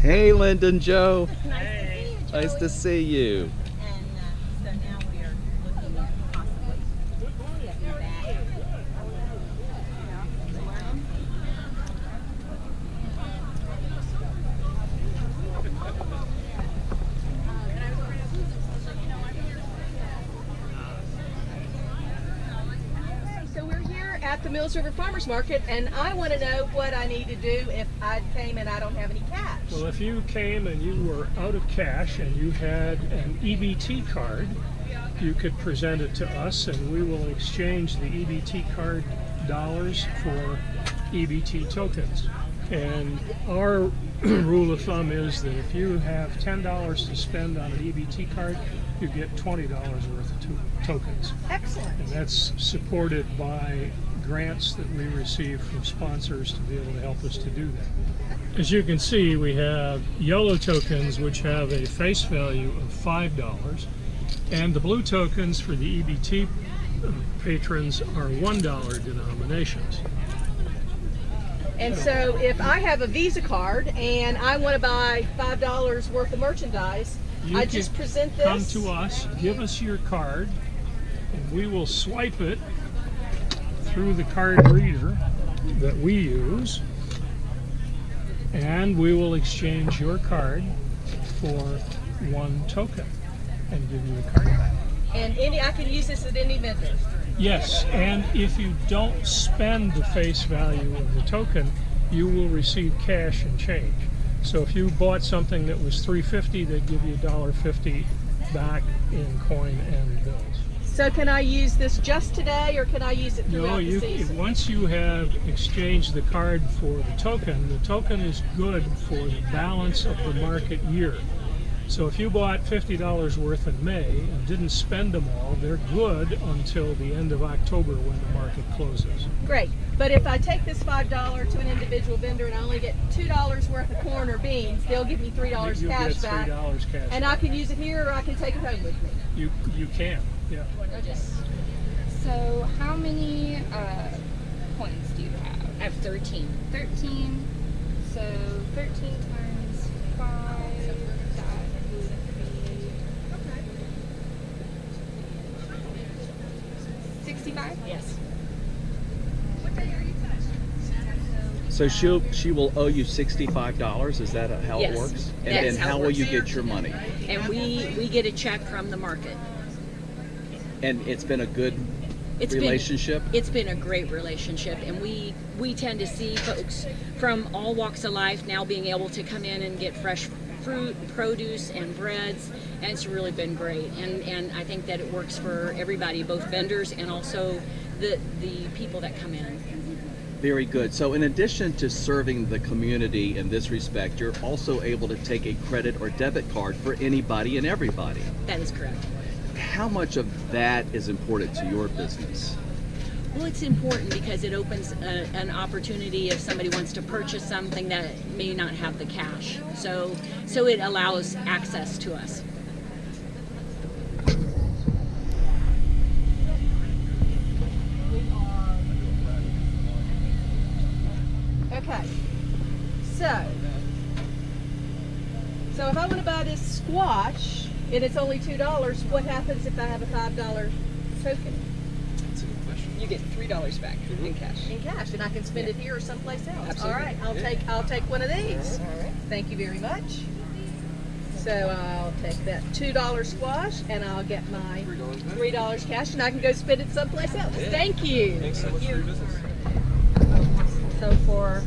Hey, Lyndon Joe. Hey. Nice to see you. And so now we are looking at possibly getting back. So we're here at the Mills River Farmers Market, and I want to know what I need to do if I came and I don't have any cash. Well, if you came and you were out of cash and you had an EBT card, you could present it to us and we will exchange the EBT card dollars for EBT tokens. And our rule of thumb is that if you have $10 to spend on an EBT card, you get $20 worth of tokens. Excellent. And that's supported by grants that we receive from sponsors to be able to help us to do that. As you can see, we have yellow tokens which have a face value of $5, and the blue tokens for the EBT patrons are $1 denominations. And so if I have a Visa card and I want to buy $5 worth of merchandise, I just present this? Come to us, give us your card, and we will swipe it through the card reader that we use, and we will exchange your card for one token and give you the card back. And I can use this at any vendor? Yes, and if you don't spend the face value of the token, you will receive cash and change. So if you bought something that was $3.50, they'd give you $1.50 back in coin and bills. So can I use this just today, or can I use it throughout the season? Once you have exchanged the card for the token is good for the balance of the market year. So if you bought $50 worth in May and didn't spend them all, they're good until the end of October when the market closes. Great. But if I take this $5 to an individual vendor and I only get $2 worth of corn or beans, they'll give me $3 cash back. $3 cash and back. I can use it here, or I can take it home with me. You can, yeah. So how many coins do you have? I have 13. 13. So 13 times 5, that would be 65? Yes. So she will owe you $65. Is that how Yes, it works? And that's then how how it will works. you get your money? And we get a check from the market. And it's been a good It's relationship? It's been a great relationship, and we tend to see folks from all walks of life now being able to come in and get fresh fruit, produce, and breads, and it's really been great. And I think that it works for everybody, both vendors and also the people that come in. Very good. So in addition to serving the community in this respect, you're also able to take a credit or debit card for anybody and everybody. That is correct. How much of that is important to your business? Well, it's important because it opens an opportunity if somebody wants to purchase something that may not have the cash. So it allows access to us. Okay. So if I want to buy this squash and it's only $2, what happens if I have a $5 token? You get $3 back in cash. In cash, and I can spend it here or someplace else. Absolutely. All right, I'll take one of these. All right. Thank you very much. So I'll take that $2 squash, and I'll get my $3 cash, and I can go spend it someplace else. Yeah. Thank you. Thanks so much for your business. So for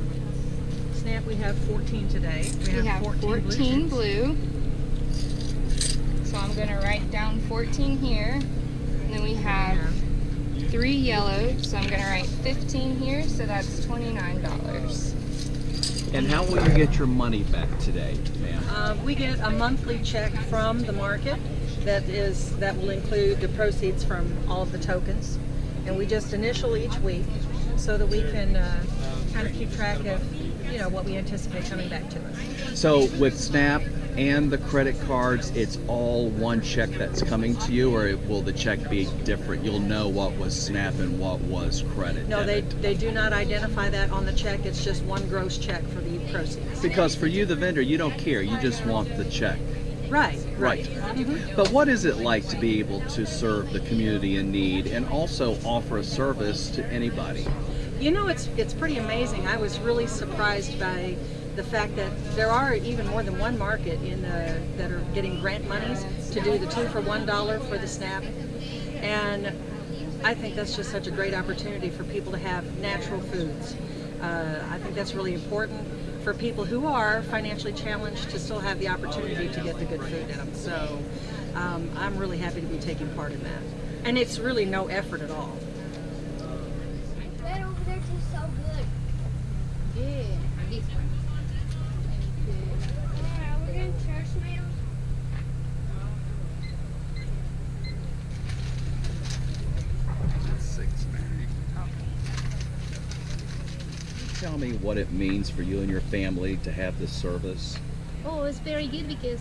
SNAP, we have 14 today. We have 14 blue. So I'm going to write down 14 here. And then we have 3 yellow, so I'm going to write 15 here, so that's $29. And how will you get your money back today, ma'am? We get a monthly check from the market that will include the proceeds from all of the tokens, and we just initial each week so that we can kind of keep track of what we anticipate coming back to us. So with SNAP, and the credit cards, it's all one check that's coming to you, or will the check be different? You'll know what was SNAP and what was credit. No, debit. they do not identify that on the check. It's just one gross check for the proceeds. Because for you, the vendor, you don't care. You just want the check. Right. Right. But what is it like to be able to serve the community in need and also offer a service to anybody? You know, it's pretty amazing. I was really surprised by the fact that there are even more than one market that are getting grant monies to do the 2 for $1 for the SNAP, and I think that's just such a great opportunity for people to have natural foods. I think that's really important for people who are financially challenged to still have the opportunity to get the good food in them. So I'm really happy to be taking part in that, and it's really no effort at all. That over there tastes so good. Yeah, this one. Yeah, we're going to church now. Tell me what it means for you and your family to have this service. Oh, it's very good because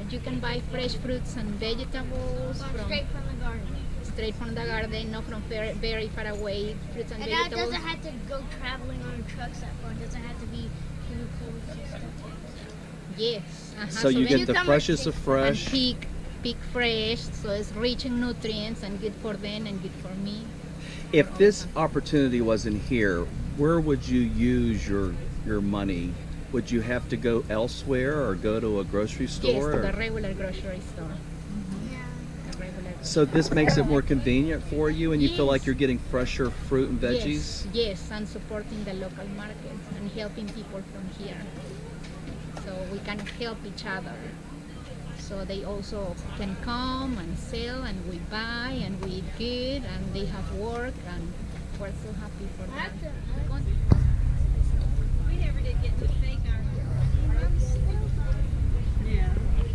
you can buy fresh fruits and vegetables Straight from the garden. straight from the garden, not from very far away. Fruits and And that vegetables. doesn't have to go traveling on trucks that far. It doesn't have to be chemicals and stuff. Yes. So you then get the come freshest and of and fresh. pick fresh, so it's rich in nutrients and good for them and good for me. If this opportunity wasn't here, where would you use your money? Would you have to go elsewhere or go to a grocery Yes, store? to the or- regular grocery store. Yeah. The regular So this makes it more convenient for you, and you feel like Yes. you're getting fresher fruit and veggies? Yes, yes, and supporting the local market and helping people from here. So we can help each other. So they also can come and sell, and we buy, and we eat good, and they have work, and we're so happy for them. We never did get to fake our. Yeah,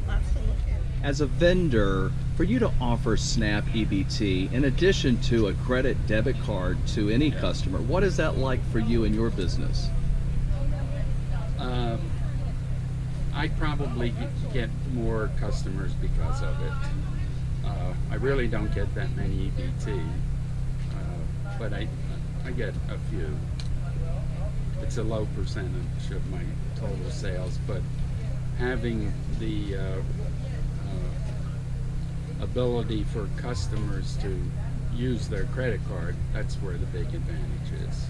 lots to look at. As a vendor, for you to offer SNAP EBT, in addition to a credit debit card to any customer, what is that like for you and your business? I probably get more customers because of it. I really don't get that many EBT, but I get a few. It's a low percentage of my total sales, but having the ability for customers to use their credit card, that's where the big advantage is.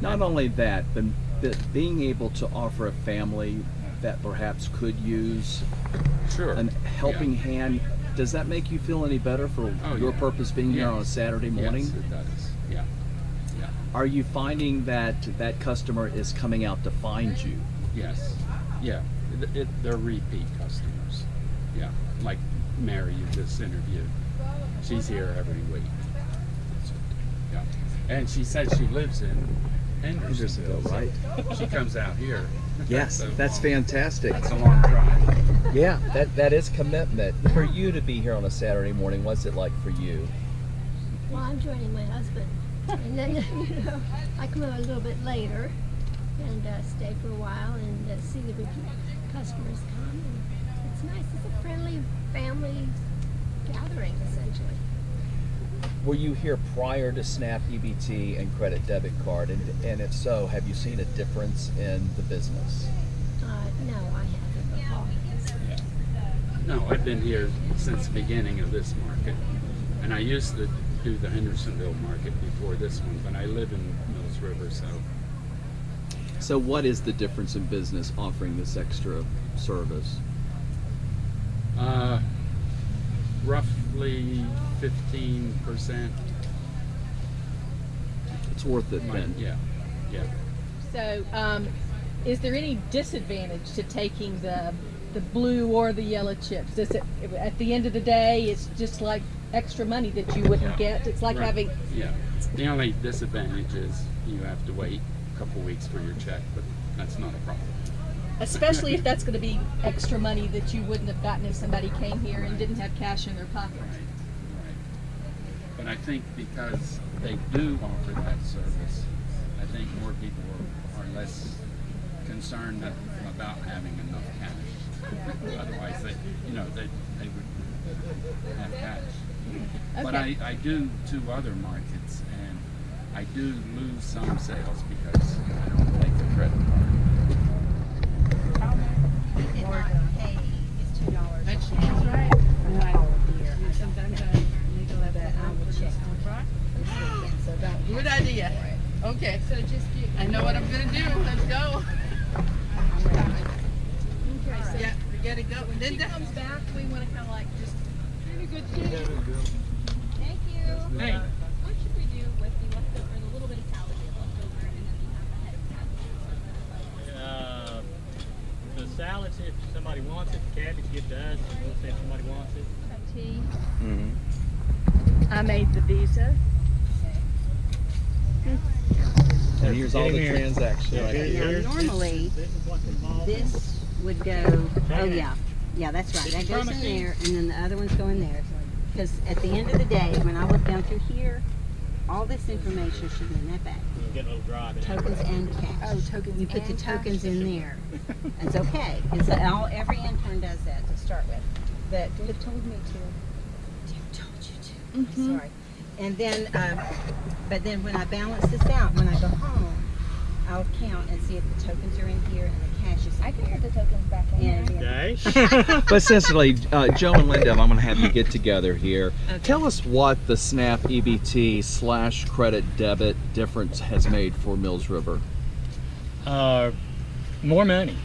Not only that, but being able to offer a family that perhaps could use Sure. a helping hand, does that make you feel any better for Oh, your yeah. purpose being here on a Yes. Saturday morning? Yes, it does. Yeah. Yeah. Are you finding that that customer is coming out to find you? Yes. Yeah. They're repeat customers. Yeah. Like Mary you just interviewed. She's here every week. Yeah. And she says she lives in Hendersonville, right? She comes out here. Yes, So that's fantastic. That's a long drive. Yeah, that is commitment. For you to be here on a Saturday morning, what's it like for you? Well, I'm joining my husband. And then, I come out a little bit later and stay for a while and see the repeat customers come. And it's nice. It's a friendly family gathering, essentially. Were you here prior to SNAP EBT and credit debit card? And if so, have you seen a difference in the business? No, I haven't. But Paul has. Yeah. No, I've been here since the beginning of this market. And I used to do the Hendersonville market before this one, but I live in Mills River, so So what is the difference in business offering this extra service? roughly 15%. It's worth it then. Yeah, yeah. So, is there any disadvantage to taking the blue or the yellow chips? Does it, at the end of the day, it's just like extra money that you wouldn't get? It's like Right. having, Yeah. The only disadvantage is you have to wait a couple weeks for your check, but that's not a problem. especially if that's going to be extra money that you wouldn't have gotten if somebody came here and didn't have cash in their pocket. Right, right. But I think because they do offer that service, I think more people are less concerned about having enough cash. Otherwise, they would have cash. But Okay. I do 2 other markets, and I do lose some sales because I don't take the credit card. Good idea. Okay. So just I know what I'm gonna do. Let's go. Yeah, we gotta go. When she Linda. comes back, we want to kind of like just. Thank you. Hey. What should we do with the leftover, the little bit of salad we have left over, and then we have ahead of time? The salads, if somebody wants it, the cabbage, give to us, and we'll say if somebody wants it. Tea. Mm-hmm. I made the visa. And here's all the Getting here. transaction right here. Now, normally, This is what's involved. this would go, oh it. yeah, yeah, that's right. That goes in promising. there, and then the other ones go in there. Because at the end of the day, when I look down through here, all this information should be in that bag. You'll get a little dry, but Tokens and cash. Oh, tokens You put the and cash. tokens in there. It's okay, because every intern does that to start with. But Deb told me to. Deb told you to. Sorry. And then, but then when I balance this out, when I go home, I'll count and see if the tokens are in here and the cash is in I can here. put the tokens back in there. And okay. But essentially, Joe and Linda, I'm going to have you get together here. Okay. Tell us what the SNAP EBT / credit debit difference has made for Mills River. More money.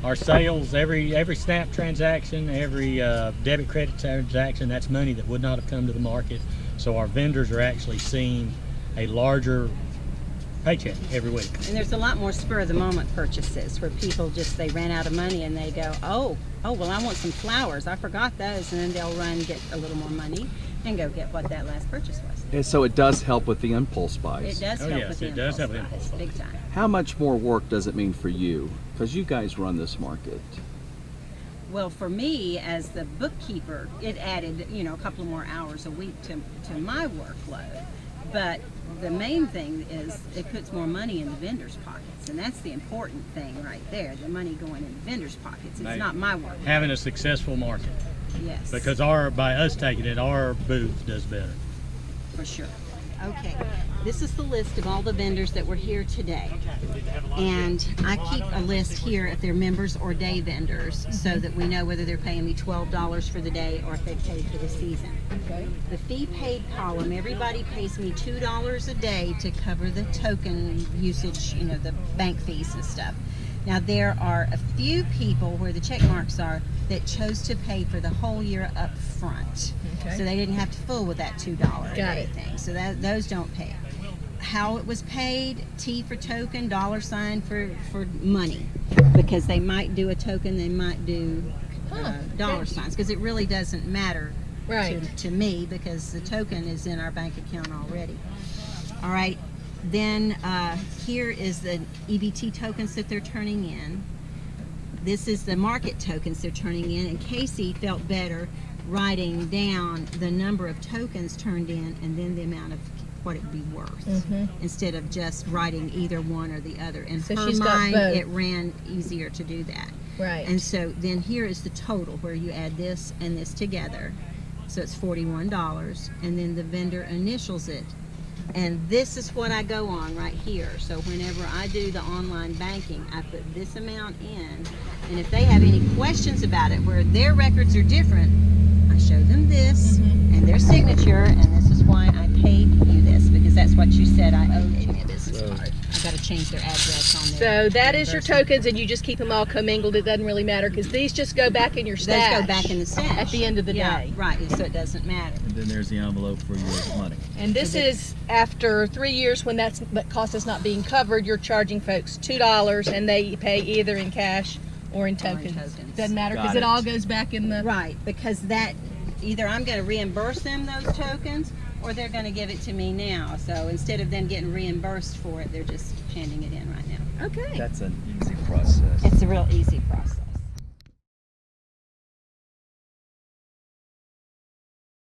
Our sales, every SNAP transaction, every debit credit transaction, that's money that would not have come to the market. So our vendors are actually seeing a larger paycheck every week. And there's a lot more spur of the moment purchases where people just, they ran out of money and they go, oh, well, I want some flowers. I forgot those. And then they'll run, get a little more money and go get what that last purchase was. And so it does help with the impulse buys. It does Oh, help yes, with the it does help with impulse buys, impulse big time. How much more work does it mean for you? Because you guys run this market. Well, for me as the bookkeeper, it added, a couple of more hours a week to my workload. But the main thing is it puts more money in the vendors' pockets, and that's the important thing right there. The money going in the vendors' pockets. It's Right. not my work. Having a successful market. Yes. Because by us taking it, our booth does better. For sure. Okay, this is the list of all the vendors that were here today. And I keep a list here if they're members or day vendors so that we know whether they're paying me $12 for the day or if they paid for the season. Okay. The fee paid column, everybody pays me $2 a day to cover the token usage, the bank fees and stuff. Now there are a few people where the check marks are that chose to pay for the whole year up front. Okay. So they didn't have to fool with that $2 a Got day it. thing. So those don't pay. How it was paid, T for token, $ for money. Because they might do a token, they might do dollar signs. Because it really doesn't matter Right. to me because the token is in our bank account already. All right. Then here is the EBT tokens that they're turning in. This is the market tokens they're turning in. And Casey felt better writing down the number of tokens turned in and then the amount of what it would be worth instead of just writing either one or the other. And So her she's got mind, both. it ran easier to do that. Right. And so then here is the total where you add this and this together. So it's $41, and then the vendor initials it. And this is what I go on right here. So whenever I do the online banking, I put this amount in. And if they have any questions about it, where their records are different, I show them this and their signature, and this is why I paid you this, because that's what you said I owed you a business card. I got to change their address on there. So that is your tokens, and you just keep them all commingled. It doesn't really matter because these just go back in your Those stash. go back in the stash at the end of the day. Right, so it doesn't matter. And then there's the envelope for your money. And this is after 3 years when that cost is not being covered. You're charging folks $2, and they pay either in cash or in tokens. Doesn't matter because Got it it. all goes back in the. Right, because that either I'm going to reimburse them those tokens, or they're going to give it to me now. So instead of them getting reimbursed for it, they're just handing it in right now. Okay. That's an easy process. It's a real easy process.